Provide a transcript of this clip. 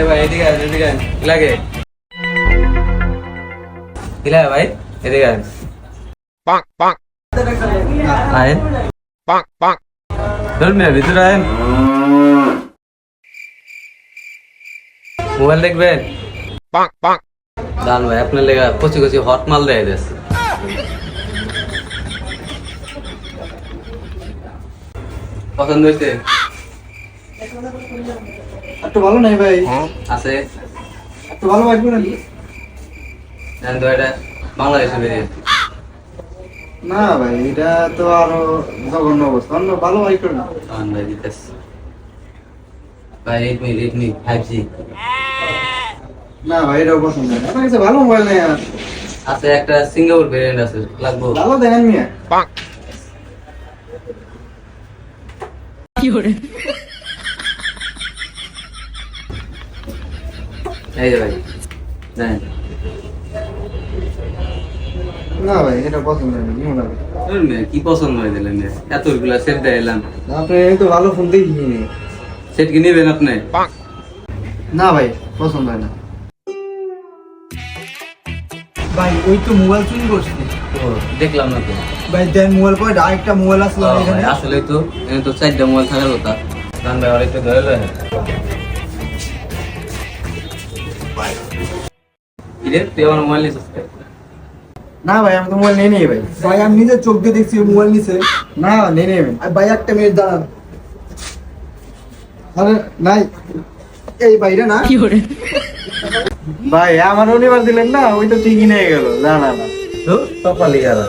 ভাই এদিকে আয়, এদিকে আয়। কি লাগে কি লাগে ভাই? এদিকে আয়। আয়েন। চল মিয়া ভিতরে আয়েন। মোবাইল দেখবেন? দান ভাই আপনার লেগা কচি কচি হট মাল দেয় দিয়েছে। পছন্দ হয়েছে? একটু ভালো নাই ভাই, আছে একটু ভালো আসবে নাকি? জান তো এটা বাংলাদেশে বেরিয়ে না ভাই, এটা তো আরো জঘন্য অবস্থা। অন্য ভালো বাইক না। ভাই দিতেছে ভাই রেডমি 5G না ভাই, এটাও পছন্দ হয় না। আপনার কাছে ভালো মোবাইল নেই আর? আছে একটা সিঙ্গাপুর ভেরিয়েন্ট আছে লাগবো। ভালো দেখেন মিয়া। এই যে ভাই জানেন না ভাই, এটা পছন্দ হয় না, নিও না ভাই। কি পছন্দ হয়ে দিলেন এতগুলা সেট দিলাম। আপনি তো ভালো ফোন দেখিনি। সেট কি নেবেন আপনি? না ভাই, পছন্দ হয় না ভাই। ওই তো মোবাইল চুরি করছে ও দেখলাম না তো ভাই। দেন মোবাইল পরে আরেকটা মোবাইল আসলো ও এখানে। ভাই, আসলে তো এখানে তো 4টা মোবাইল থাকার কথা। গান ভাই অনেকটা ধরে লয় ইরে তুই আমার মোবাইল নিছিস কে? না ভাই, আমি তো মোবাইল নেই নেই ভাই। ভাই আমি নিজে চোখ দিয়ে দেখছি মোবাইল নিছে। না নেই নেই ভাই। একটা মিনিট দাঁড়ান। আরে নাই, এই বাইরে না ভাই। আমার অনিবার দিলেন না, ওই তো ঠিকই নিয়ে গেল। না না না, তো সকালে গেল